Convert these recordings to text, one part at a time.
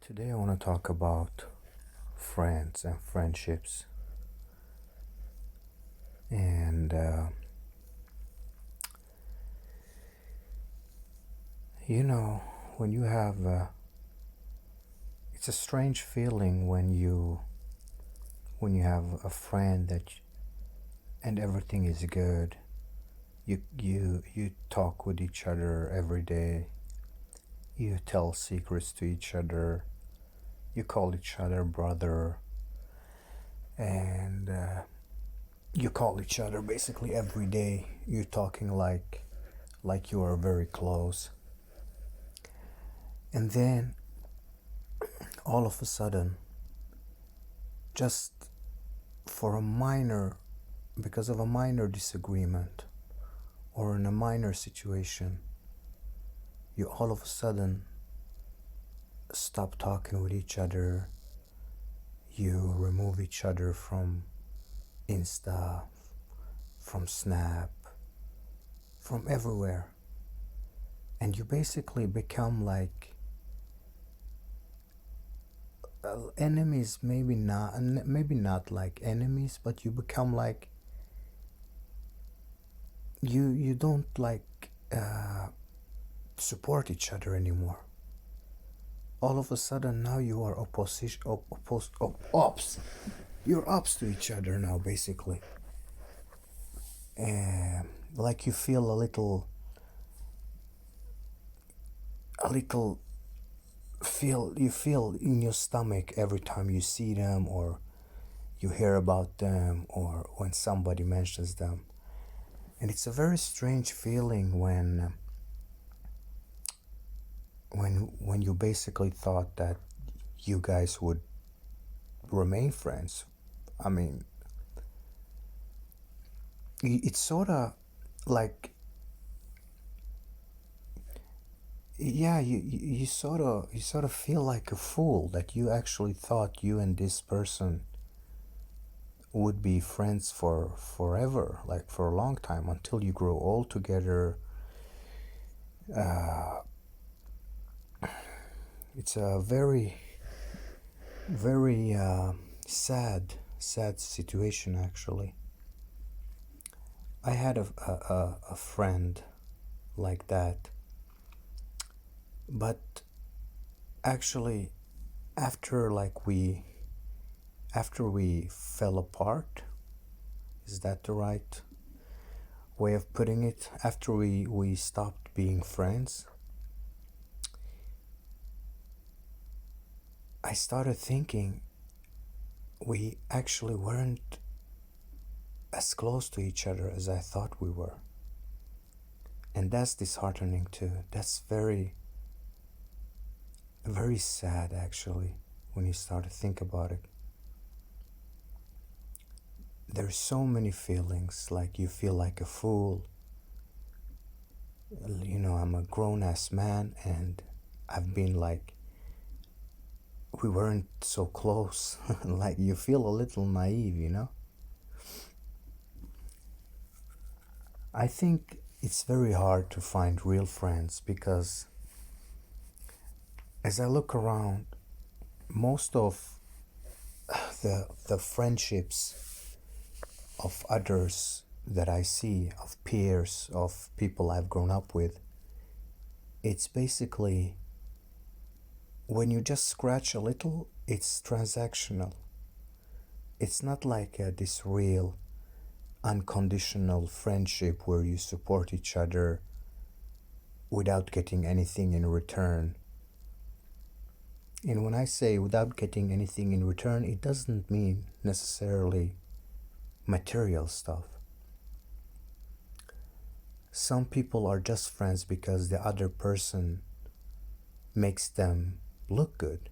Today I want to talk about friends and friendships. And you know, when you have, it's a strange feeling when you have a friend and everything is good. You talk with each other every day. You tell secrets to each other. You call each other brother, and you call each other basically every day. You're talking like you are very close. And then all of a sudden, just for a minor, because of a minor disagreement or in a minor situation, you all of a sudden stop talking with each other. You remove each other from Insta, from Snap, from everywhere. And you basically become like enemies, maybe not like enemies, but you become like you don't like support each other anymore. All of a sudden now you are opposition ops. You're ops to each other now, basically. And like you feel a little feel you feel in your stomach every time you see them or you hear about them or when somebody mentions them. And it's a very strange feeling when you basically thought that you guys would remain friends. I mean, it's sort of like, yeah, you sort of feel like a fool that you actually thought you and this person would be friends for forever, like for a long time, until you grow old together. It's a very, very sad situation, actually. I had a friend like that, but actually, after like after we fell apart, is that the right way of putting it? After we stopped being friends, I started thinking we actually weren't as close to each other as I thought we were. And that's disheartening too. That's very, very sad, actually, when you start to think about it. There's so many feelings, like you feel like a fool. I'm a grown ass man, and I've been like, we weren't so close. Like, you feel a little naive. I think it's very hard to find real friends because as I look around, most of the friendships of others that I see, of peers, of people I've grown up with, it's basically when you just scratch a little, it's transactional. It's not like this real, unconditional friendship where you support each other without getting anything in return. And when I say without getting anything in return, it doesn't mean necessarily material stuff. Some people are just friends because the other person makes them look good,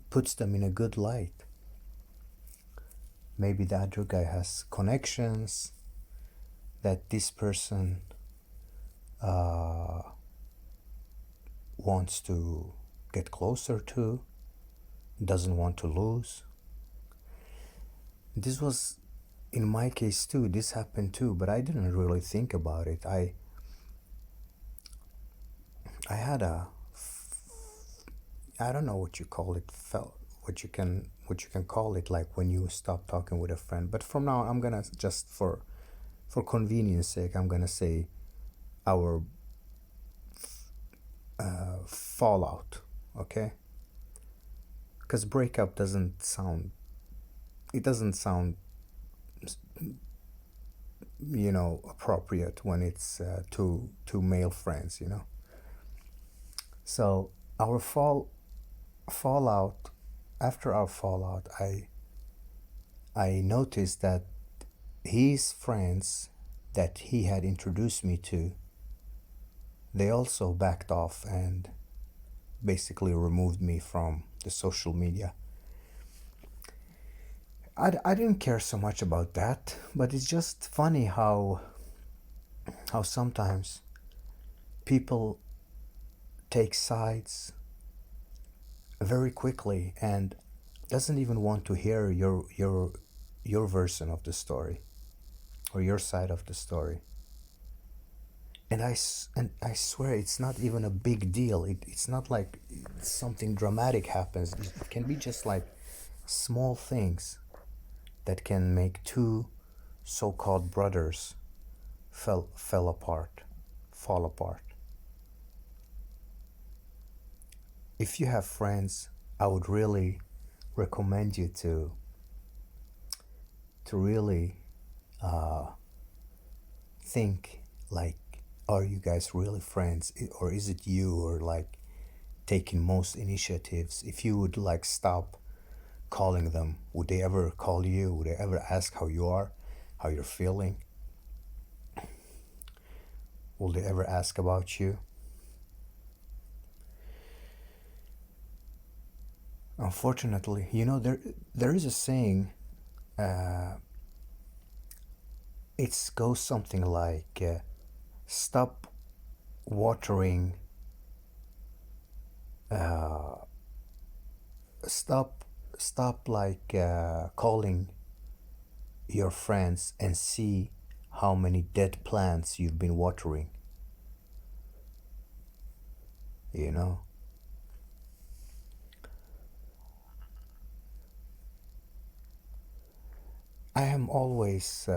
puts them in a good light. Maybe the other guy has connections that this person wants to get closer to, doesn't want to lose. This was in my case too. This happened too, but I didn't really think about it. I had I don't know what you call it, felt what you can call it, like when you stop talking with a friend. But from now, I'm gonna just for convenience sake, I'm gonna say our fallout, okay? Because breakup doesn't sound, it doesn't sound, appropriate when it's two male friends, you know. So our fallout, after our fallout, I noticed that his friends that he had introduced me to, they also backed off and basically removed me from the social media. I didn't care so much about that, but it's just funny how sometimes people take sides very quickly and doesn't even want to hear your version of the story or your side of the story. And I swear it's not even a big deal. It's not like something dramatic happens. It can be just like small things that can make two so-called brothers fell apart, fall apart. If you have friends, I would really recommend you to really think like, are you guys really friends, or is it you or like taking most initiatives? If you would like stop calling them, would they ever call you? Would they ever ask how you are, how you're feeling? Will they ever ask about you? Unfortunately, there is a saying. Uh, it goes something like, "Stop watering, uh, stop, stop like calling your friends and see how many dead plants you've been watering." You know, I am always.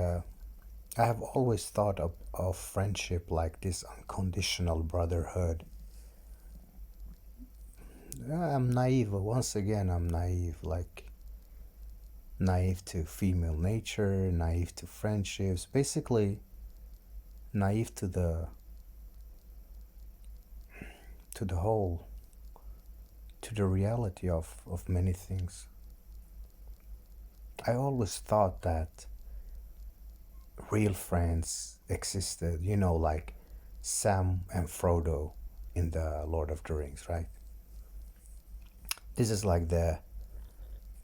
I have always thought of friendship like this unconditional brotherhood. I'm naive. Once again, I'm naive. Like, naive to female nature, naive to friendships, basically, naive to the whole, to the reality of many things. I always thought that real friends existed, like Sam and Frodo in the Lord of the Rings, right? This is like the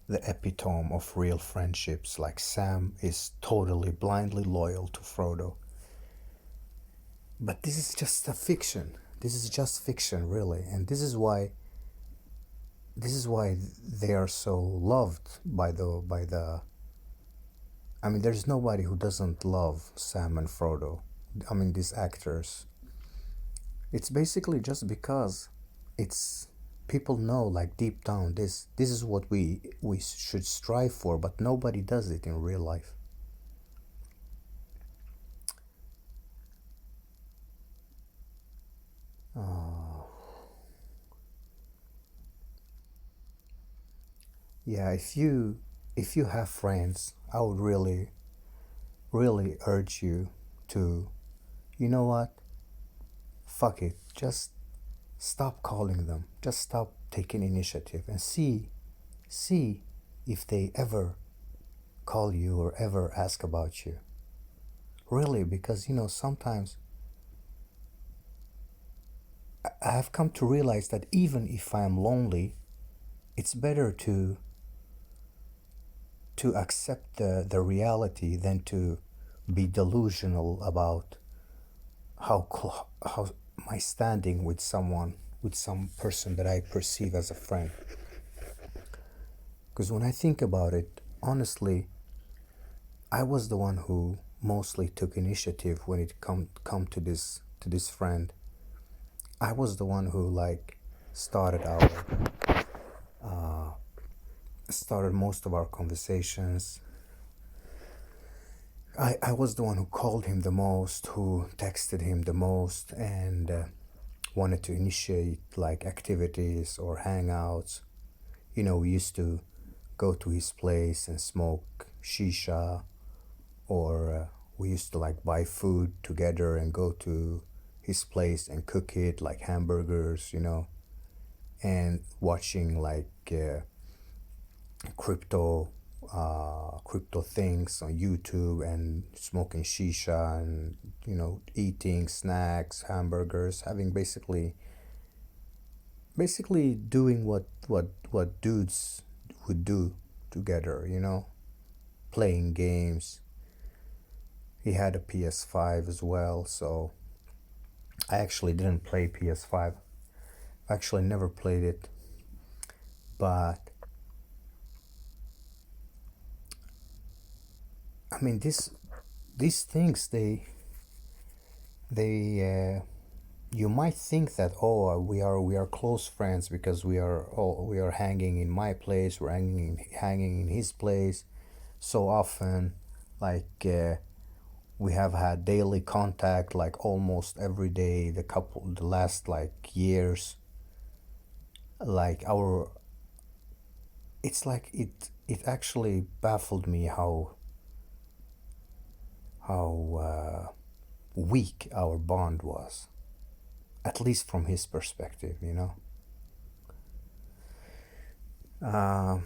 epitome of real friendships. Like, Sam is totally blindly loyal to Frodo. But this is just a fiction. This is just fiction, really. And this is why they are so loved by the I mean, there's nobody who doesn't love Sam and Frodo. I mean, these actors. It's basically just because it's people know, like, deep down, this is what we should strive for, but nobody does it in real life. uh, yeah, if you have friends, I would really really urge you to, you know what, fuck it, just stop calling them, just stop taking initiative, and see if they ever call you or ever ask about you. Really, because sometimes I have come to realize that even if I am lonely, it's better to accept the reality than to be delusional about how my standing with someone, with some person that I perceive as a friend. Because when I think about it, honestly, I was the one who mostly took initiative when it come to this friend. I was the one who like started our started most of our conversations. I was the one who called him the most, who texted him the most, and wanted to initiate like activities or hangouts. We used to go to his place and smoke shisha, or we used to like buy food together and go to his place and cook it, like hamburgers, and watching like crypto crypto things on YouTube, and smoking shisha, and eating snacks, hamburgers, having basically doing what dudes would do together, playing games. He had a PS5 as well, so I actually didn't play PS5. I actually never played it, but I mean these things, they you might think that, oh, we are close friends because we are hanging in my place, we're hanging in his place so often, like we have had daily contact like almost every day, the last like years, like our it's like it actually baffled me how weak our bond was, at least from his perspective. Uh,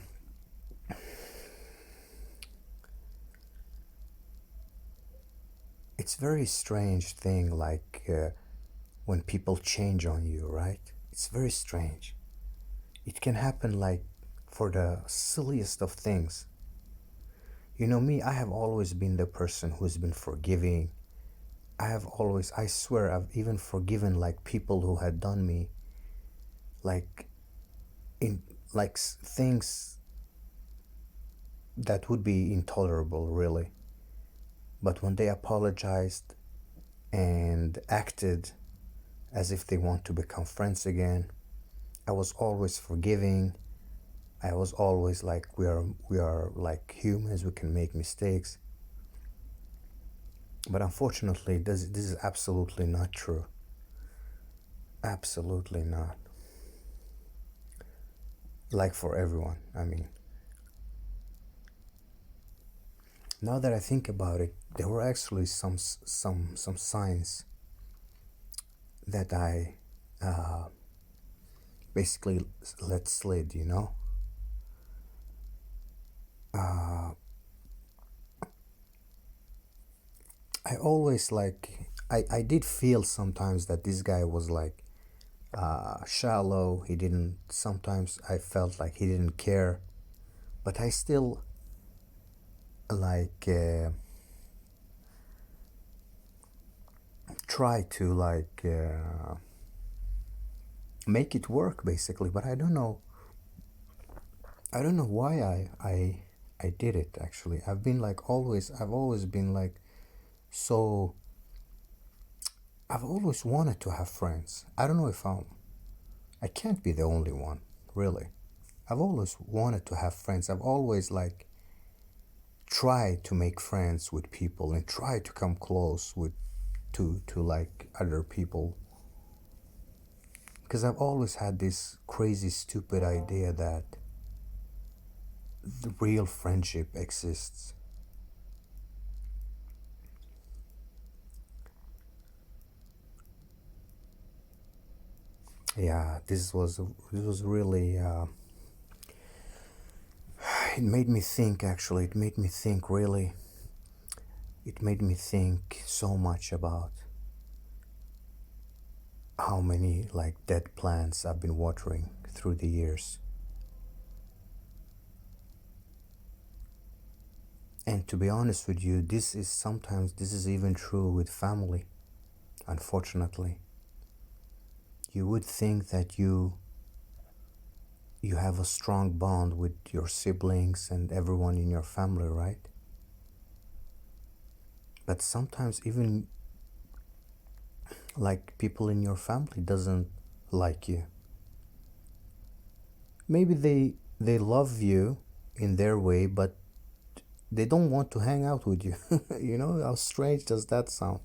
it's very strange thing, like when people change on you, right? It's very strange. It can happen like for the silliest of things. Me, I have always been the person who's been forgiving. I swear, I've even forgiven like people who had done me like in like things that would be intolerable, really. But when they apologized and acted as if they want to become friends again, I was always forgiving. I was always like, we are like humans, we can make mistakes. But unfortunately, this is absolutely not true. Absolutely not. Like for everyone, I mean. Now that I think about it, there were actually some signs that I basically let slid. Uh, I always like I did feel sometimes that this guy was like shallow. He didn't. Sometimes I felt like he didn't care, but I still like try to like make it work basically. But I don't know. I don't know why I did it actually. I've been like always. I've always been like so. I've always wanted to have friends. I don't know if I can't be the only one, really. I've always wanted to have friends. I've always like tried to make friends with people and try to come close with to like other people, because I've always had this crazy stupid idea that the real friendship exists. Yeah, this was really it made me think, actually. It made me think, really. It made me think so much about how many like dead plants I've been watering through the years. And to be honest with you, this is even true with family. Unfortunately, you would think that you have a strong bond with your siblings and everyone in your family, right? But sometimes even like people in your family doesn't like you. Maybe they love you, in their way, but they don't want to hang out with you. You know, how strange does that sound?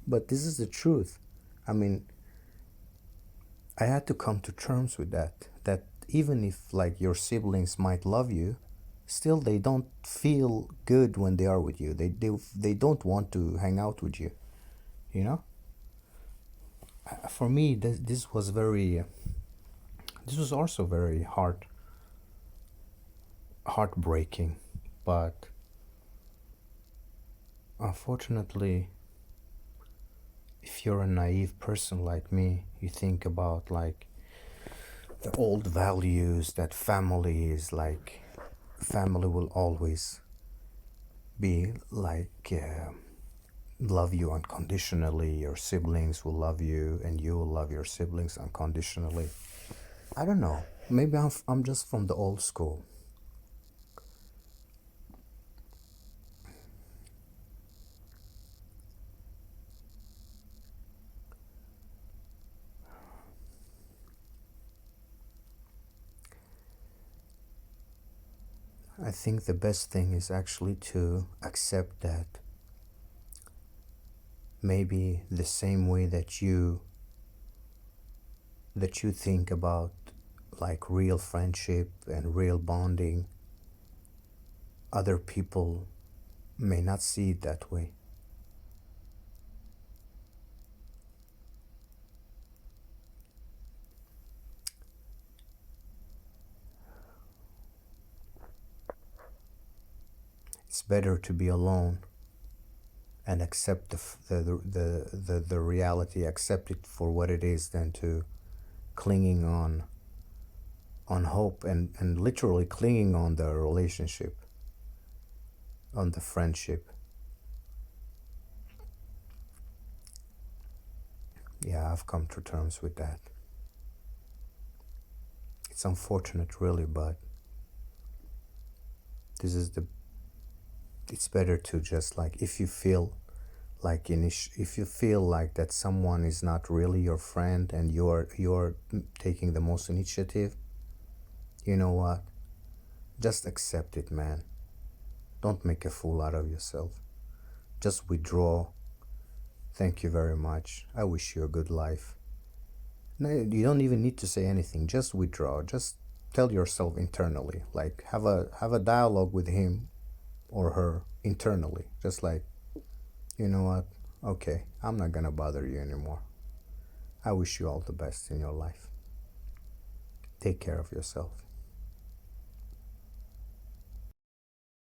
But this is the truth. I mean, I had to come to terms with that. That even if like your siblings might love you, still they don't feel good when they are with you. They don't want to hang out with you. You know. For me, this was very. This was also very heartbreaking, but unfortunately, if you're a naive person like me, you think about like the old values that family is like. Family will always be like love you unconditionally. Your siblings will love you, and you will love your siblings unconditionally. I don't know. Maybe I'm just from the old school. I think the best thing is actually to accept that maybe the same way that you think about like real friendship and real bonding, other people may not see it that way. It's better to be alone and accept the reality, accept it for what it is, than to clinging on hope and literally clinging on the relationship, on the friendship. Yeah, I've come to terms with that. It's unfortunate, really, but this is the. It's better to just like, if you feel like if you feel like that someone is not really your friend and you're taking the most initiative, you know what? Just accept it, man. Don't make a fool out of yourself. Just withdraw. Thank you very much. I wish you a good life. No, you don't even need to say anything. Just withdraw. Just tell yourself internally. Like have a dialogue with him or her internally. Just like, you know what? Okay, I'm not gonna bother you anymore. I wish you all the best in your life. Take care of yourself.